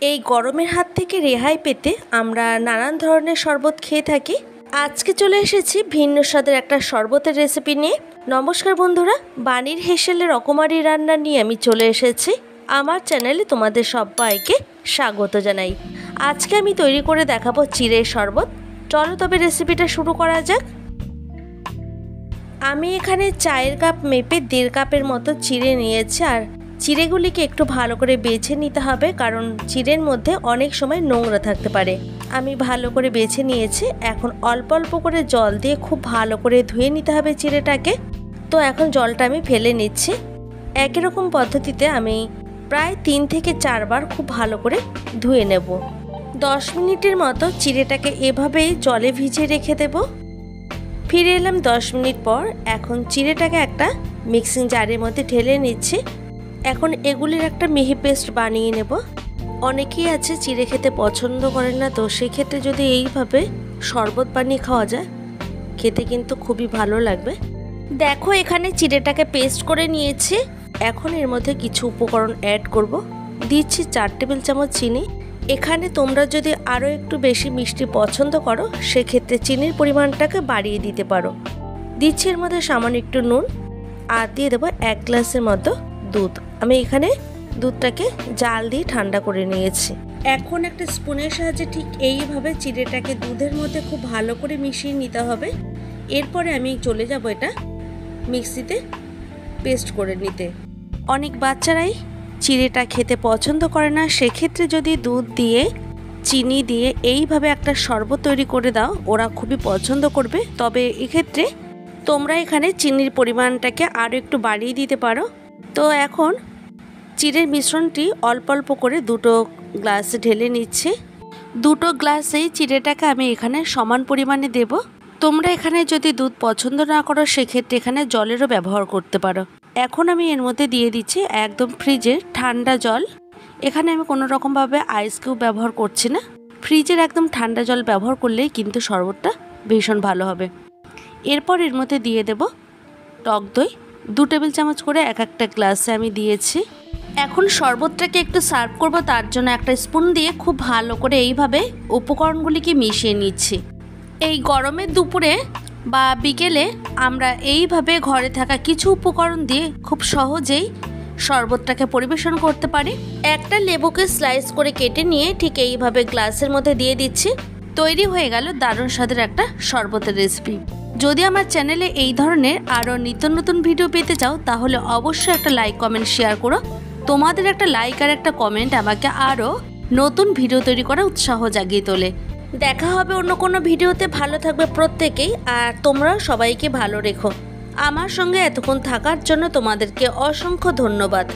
এই গরমের হাত থেকে রেহাই পেতে আমরা নানান ধরনের শরবত খেয়ে থাকি। আজকে চলে এসেছি ভিন্ন স্বাদের একটা শরবতের রেসিপি নিয়ে। নমস্কার বন্ধুরা, বাণীর হেসেলের রকমারি রান্না নিয়ে আমি চলে এসেছি। আমার চ্যানেলে তোমাদের সবাইকে স্বাগত জানাই। আজকে আমি তৈরি করে দেখাবো চিড়ের শরবত। চলো তবে রেসিপিটা শুরু করা যাক। আমি এখানে চায়ের কাপ মেপে 1.5 কাপের মতো চিড়ে নিয়েছি। আর চিড়েগুলিকে একটু ভালো করে বেছে নিতে হবে, কারণ চিড়ের মধ্যে অনেক সময় নোংরা থাকতে পারে। আমি ভালো করে বেছে নিয়েছি। এখন অল্প অল্প করে জল দিয়ে খুব ভালো করে ধুয়ে নিতে হবে চিড়েটাকে। তো এখন জলটা আমি ফেলে নিচ্ছি। একই রকম পদ্ধতিতে আমি প্রায় 3 থেকে 4 বার খুব ভালো করে ধুয়ে নেব। 10 মিনিটের মতো চিড়েটাকে এভাবেই জলে ভিজিয়ে রেখে দেব। ফিরে এলাম 10 মিনিট পর। এখন চিড়েটাকে একটা মিক্সিং জারের মধ্যে ঢেলে নিচ্ছি। এখন এগুলির একটা মিহি পেস্ট বানিয়ে নেব। অনেকেই আছে চিড়ে খেতে পছন্দ করেন না, তো সেক্ষেত্রে যদি এইভাবে শরবত বানিয়ে খাওয়া যায় খেতে কিন্তু খুবই ভালো লাগবে। দেখো এখানে চিড়েটাকে পেস্ট করে নিয়েছি। এখন এর মধ্যে কিছু উপকরণ অ্যাড করব। দিচ্ছি 4 টেবিল চামচ চিনি। এখানে তোমরা যদি আরও একটু বেশি মিষ্টি পছন্দ করো সেক্ষেত্রে চিনির পরিমাণটাকে বাড়িয়ে দিতে পারো। দিচ্ছি এর মধ্যে সামান্য একটু নুন, আর দিয়ে দেবো 1 গ্লাসের মতো দুধ। আমি এখানে দুধটাকে জাল দিয়ে ঠান্ডা করে নিয়েছি। এখন একটা স্পুনের সাহায্যে ঠিক এইভাবে চিড়েটাকে দুধের মধ্যে খুব ভালো করে মিশিয়ে নিতে হবে। এরপরে আমি চলে যাব এটা মিক্সিতে পেস্ট করে নিতে। অনেক বাচ্চারাই চিড়েটা খেতে পছন্দ করে না, সেক্ষেত্রে যদি দুধ দিয়ে চিনি দিয়ে এইভাবে একটা শরবত তৈরি করে দাও ওরা খুবই পছন্দ করবে। তবে এক্ষেত্রে তোমরা এখানে চিনির পরিমাণটাকে আরও একটু বাড়িয়ে দিতে পারো। তো এখন চিড়ের মিশ্রণটি অল্প অল্প করে 2 গ্লাসে ঢেলে নিচ্ছি। 2 গ্লাসেই চিড়েটাকে আমি এখানে সমান পরিমাণে দেব। তোমরা এখানে যদি দুধ পছন্দ না করো সেক্ষেত্রে এখানে জলেরও ব্যবহার করতে পারো। এখন আমি এর মধ্যে দিয়ে দিচ্ছি একদম ফ্রিজের ঠান্ডা জল। এখানে আমি কোনো রকমভাবে আইস কিউব ব্যবহার করছি না। ফ্রিজের একদম ঠান্ডা জল ব্যবহার করলেই কিন্তু শরবতটা ভীষণ ভালো হবে। এরপর এর মধ্যে দিয়ে দেব টক দই 2 টেবিল চামচ করে একটা গ্লাসে আমি দিয়েছি। এখন শরবতটাকে একটু সার্ভ করব, তার জন্য একটা স্পুন দিয়ে খুব ভালো করে এইভাবে উপকরণগুলিকে মিশিয়ে নিচ্ছি। এই গরমের দুপুরে বা বিকেলে আমরা এইভাবে ঘরে থাকা কিছু উপকরণ দিয়ে খুব সহজেই শরবতটাকে পরিবেশন করতে পারি। একটা লেবুকে স্লাইস করে কেটে নিয়ে ঠিক এইভাবে গ্লাসের মধ্যে দিয়ে দিচ্ছি। তৈরি হয়ে গেল দারুণ স্বাদের একটা শরবতের রেসিপি। যদি আমার চ্যানেলে এই ধরনের আরও নিত্য নতুন ভিডিও পেতে চাও তাহলে অবশ্যই একটা লাইক কমেন্ট শেয়ার করো। তোমাদের একটা লাইক আর একটা কমেন্ট আমাকে আরও নতুন ভিডিও তৈরি করার উৎসাহ জাগিয়ে তোলে। দেখা হবে অন্য কোনো ভিডিওতে। ভালো থাকবে প্রত্যেকেই, আর তোমরা সবাইকে ভালো রেখো। আমার সঙ্গে এতক্ষণ থাকার জন্য তোমাদেরকে অসংখ্য ধন্যবাদ।